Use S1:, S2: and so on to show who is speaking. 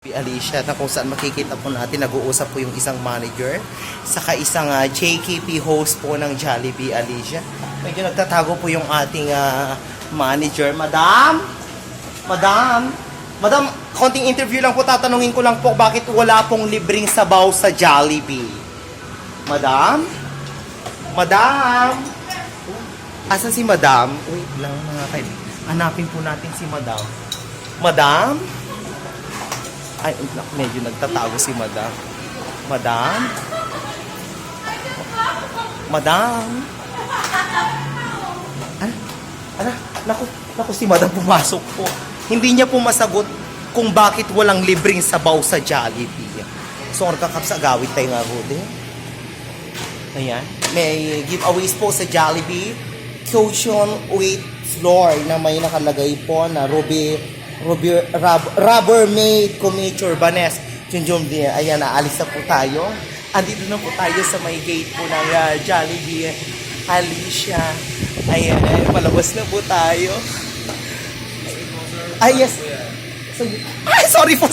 S1: Alicia na kung saan makikita po natin nag-uusap po yung isang manager saka isang JKP host po ng Jollibee, Alicia. Medyo nagtatago po yung ating manager. Madam, konting interview lang po, tatanungin ko lang po bakit wala pong libreng sabaw sa Jollibee. Madam, asan si Madam? Wait lang mga kaibigan, hanapin po natin si Madam. Madam? Ay, medyo nagtatago si Madam. Madam? Naku, si Madam pumasok po. Hindi niya po masagot kung bakit walang libreng sabaw sa Jollibee. So, nagkakapsagawit tayo nga po din. Ayan. May giveaways po sa Jollibee. Cushion with floor na may nakalagay po na Rubbermaid Commuter Banes. Ayan, naalis na po tayo. Andito na po tayo sa may gate po ng Jollibee, Alicia. Ayan, palabas na po tayo. Ay, yes. Ay, sorry po.